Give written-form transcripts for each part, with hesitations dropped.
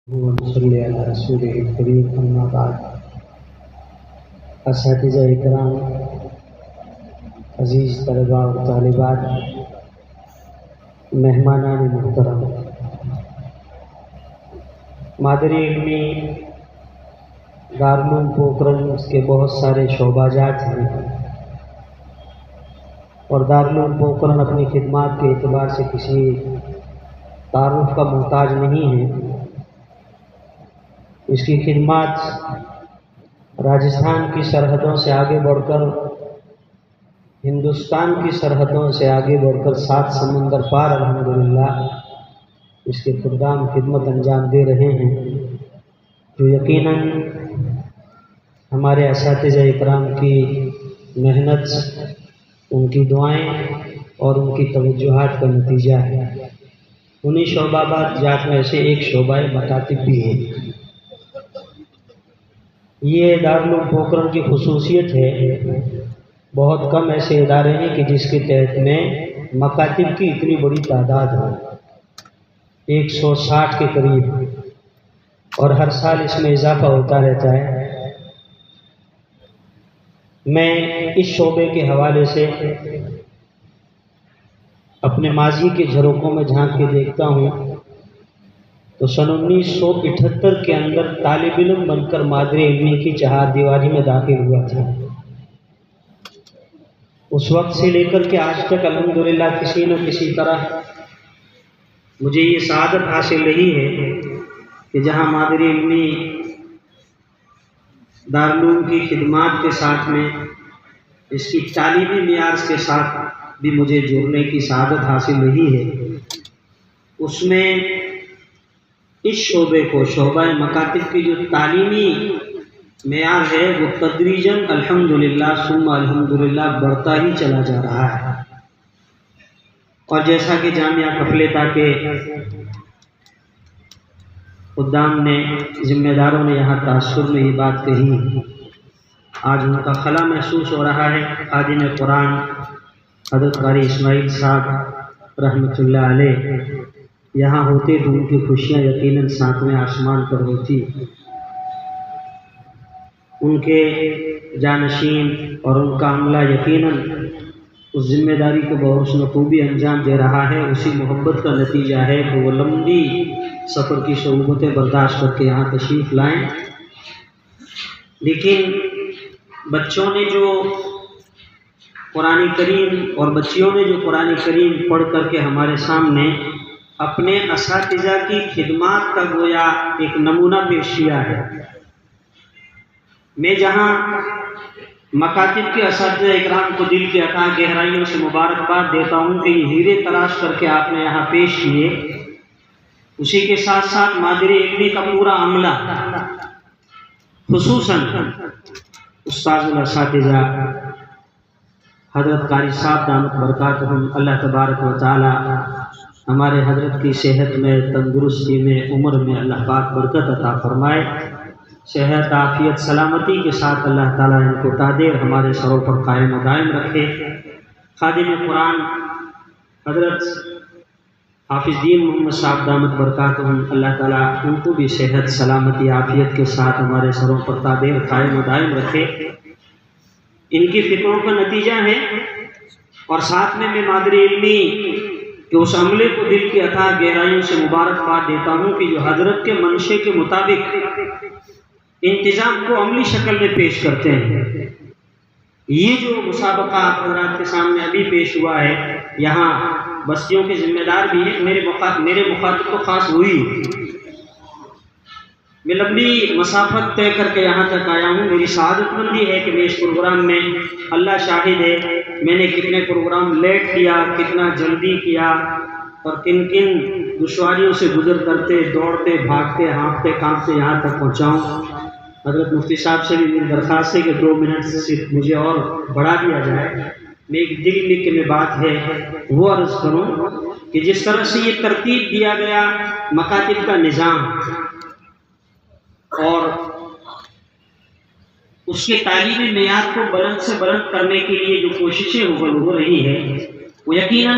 صلی علی رسول کریم اما بعد۔ اساتذہ اکرام، عزیز طلباء اور طالبات، مہمانان محترم، مادری علمی دارالعلوم پوکھرن کے بہت سارے شعبہ جات ہیں اور دارالعلوم پوکھرن اپنی خدمات کے اعتبار سے کسی تعارف کا محتاج نہیں ہے۔ اس کی خدمات راجستھان کی سرحدوں سے آگے بڑھ کر، ہندوستان کی سرحدوں سے آگے بڑھ کر 7 سمندر پار الحمدللہ اس کے خدام خدمت انجام دے رہے ہیں، جو یقیناً ہمارے اساتذہ اکرام کی محنت، ان کی دعائیں اور ان کی توجہات کا نتیجہ ہے۔ انہی شعبہ جات میں سے ایک شعبہ مکاتب بھی ہے۔ یہ دارالعلوم پوکھرن کی خصوصیت ہے، بہت کم ایسے ادارے ہیں کہ جس کے تحت میں مکاتب کی اتنی بڑی تعداد ہو، 160 کے قریب، اور ہر سال اس میں اضافہ ہوتا رہتا ہے۔ میں اس شعبے کے حوالے سے اپنے ماضی کے جھروکوں میں جھانک کے دیکھتا ہوں تو سن 1978 کے اندر طالب علم بن کر مادری علمی کی چہار دیواری میں داخل ہوا تھا۔ اس وقت سے لے کر کے آج تک الحمدللہ کسی نہ کسی طرح مجھے یہ سعادت حاصل رہی ہے کہ جہاں مادری علمی دارالعلوم کی خدمات کے ساتھ میں اس کی تعلیمی معیار کے ساتھ بھی مجھے جڑنے کی سعادت حاصل رہی ہے، اس میں اس شعبے کو، شعبہ مکاتب کی جو تعلیمی معیار ہے وہ تدریجاً الحمدللہ ثم الحمدللہ بڑھتا ہی چلا جا رہا ہے۔ اور جیسا کہ جامعہ کفلتا کے خدام نے، ذمہ داروں نے یہاں تاثر میں یہ بات کہی، آج ان کا خلا محسوس ہو رہا ہے۔ خادم قرآن حضرت قاری اسماعیل صاحب رحمۃ اللہ علیہ یہاں ہوتے تو ان کی خوشیاں یقیناً ساتویں آسمان پر ہوتی۔ ان کے جانشین اور ان کا عملہ یقیناً اس ذمہ داری کو بحسن خوبی انجام دے رہا ہے۔ اسی محبت کا نتیجہ ہے کہ وہ لمبی سفر کی صعوبتیں برداشت کر کے یہاں تشریف لائیں۔ لیکن بچوں نے جو قرآن کریم اور بچیوں نے جو قرآن کریم پڑھ کر کے ہمارے سامنے اپنے اساتذہ کی خدمات کا گویا ایک نمونہ پیش کیا ہے۔ میں جہاں مکاتب کے اساتذہ اکرام کو دل کی عطا گہرائیوں سے مبارکباد دیتا ہوں کہ یہ ہیرے تلاش کر کے آپ نے یہاں پیش کیے، اسی کے ساتھ ساتھ مادری علمی کا پورا عملہ، خصوصاً استاذ الاساتذہ حضرت قاری صاحب دامت برکاتہم، اللہ تبارک و تعالی ہمارے حضرت کی صحت میں، تندرستی میں، عمر میں اللہ پاک برکت عطا فرمائے، صحت، عافیت، سلامتی کے ساتھ اللہ تعالیٰ ان کو تادیر ہمارے سروں پر قائم و دائم رکھے۔ خادم قرآن حضرت حافظ دین محمد صاحب دامت برکاتہم، اللہ تعالیٰ ان کو بھی صحت، سلامتی، عافیت کے ساتھ ہمارے سروں پر تادیر قائم و دائم رکھے۔ ان کی فکروں کا نتیجہ ہے، اور ساتھ میں مادری علمی کہ اس عملے کو دل کی عطا گہرائیوں سے مبارکباد دیتا ہوں کہ جو حضرت کے منشے کے مطابق انتظام کو عملی شکل میں پیش کرتے ہیں۔ یہ جو مسابقہ حضرات کے سامنے ابھی پیش ہوا ہے، یہاں بستیوں کے ذمہ دار بھی ہیں، میرے مخاطب کو خاص ہوئی، میں لمبی مسافت طے کر کے یہاں تک آیا ہوں۔ میری سعادت مندی ہے کہ میں اس پروگرام میں، اللہ شاہد ہے، میں نے کتنے پروگرام لیٹ کیا، کتنا جلدی کیا، اور کن کن دشواریوں سے گزر کرتے، دوڑتے، بھاگتے، ہانپتے کانپتے یہاں تک پہنچاؤں۔ حضرت مفتی صاحب سے بھی میری درخواست ہے کہ 2 منٹ سے صرف مجھے اور بڑھا دیا جائے۔ میں ایک دل لکھ کے میں بات ہے وہ عرض کروں کہ جس طرح سے یہ ترتیب دیا گیا مکاتب کا نظام اور اس کے تعلیمی معیار کو بلند سے بلند کرنے کے لیے جو کوششیں ہو رہی ہے، وہ یقیناً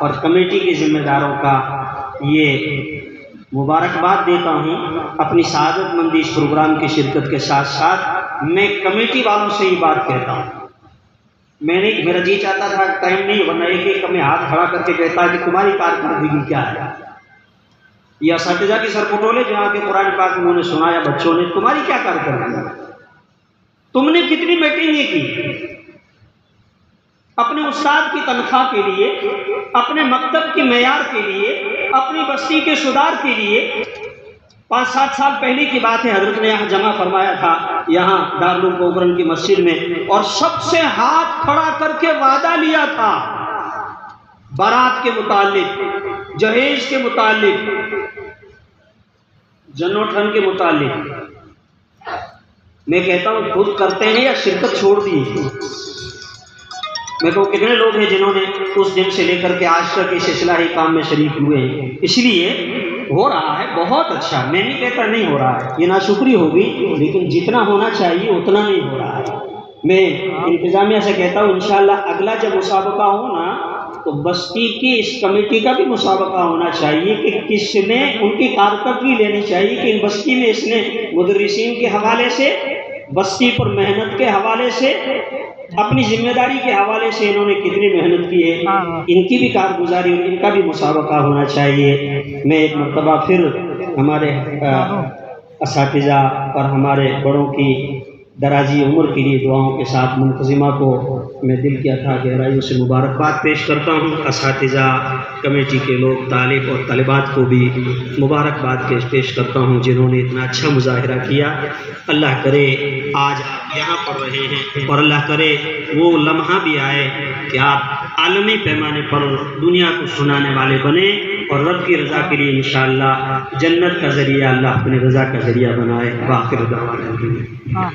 اور کمیٹی کے ذمہ داروں کا یہ مبارکباد دیتا ہوں اپنی سعادت مندی اس پروگرام کی شرکت کے ساتھ ساتھ میں کمیٹی والوں سے یہ بات کہتا ہوں. میرا جی چاہتا تھا ٹائم نہیں، ورنہ ایک میں ہاتھ کھڑا کر کے کہتا کہ تمہاری کارکردگی کیا ہے. یہ اساتذہ کی سرپٹولے جہاں کے قرآن پاک انہوں نے سنایا بچوں نے، تمہاری کیا کارکردگی ہے؟ تم نے کتنی میٹنگیں کی اپنے استاد کی تنخواہ کے لیے، اپنے مکتب کے معیار کے لیے، اپنی بستی کے سدھار کے لیے. 5-7 سال پہلے کی بات ہے، حضرت نے یہاں جمع فرمایا تھا یہاں دارالعلوم پوکھرن کی مسجد میں، اور سب سے ہاتھ کھڑا کر کے وعدہ لیا تھا بارات کے متعلق، جہیز کے متعلق، جنوٹھن کے متعلق. میں کہتا ہوں خود کرتے ہیں یا شرکت چھوڑ دی؟ میں کہوں کتنے لوگ ہیں جنہوں نے اس دن سے لے کر کے آج تک اس اصلاحی کام میں شریک ہوئے ہیں. اس لیے ہو رہا ہے بہت اچھا، میں نہیں کہتا نہیں ہو رہا ہے، یہ ناشکری ہوگی، لیکن جتنا ہونا چاہیے اتنا نہیں ہو رہا ہے. میں انتظامیہ سے کہتا ہوں انشاءاللہ اگلا جب مسابقہ ہو نا تو بستی کی اس کمیٹی کا بھی مسابقہ ہونا چاہیے کہ کس نے ان کی کارکردگی لینی چاہیے کہ ان بستی میں اس نے مدرسین کے حوالے سے، بستی پر محنت کے حوالے سے، اپنی ذمہ داری کے حوالے سے انہوں نے کتنی محنت کی ہے، ان کی بھی کارگزاری اور ان کا بھی مسابقہ ہونا چاہیے. میں ایک مرتبہ پھر ہمارے اساتذہ اور ہمارے بڑوں کی درازی عمر کے لیے دعاؤں کے ساتھ منتظمہ کو میں دل کی اتھا گہرائیوں سے مبارکباد پیش کرتا ہوں. اساتذہ، کمیٹی کے لوگ، طالب اور طالبات کو بھی مبارکباد پیش کرتا ہوں جنہوں نے اتنا اچھا مظاہرہ کیا. اللہ کرے آج آپ یہاں پڑھ رہے ہیں اور اللہ کرے وہ لمحہ بھی آئے کہ آپ عالمی پیمانے پر دنیا کو سنانے والے بنے اور رب کی رضا کے لیے انشاءاللہ جنت کا ذریعہ اللہ اپنے رضا کا ذریعہ بنائے. باخر دعوانا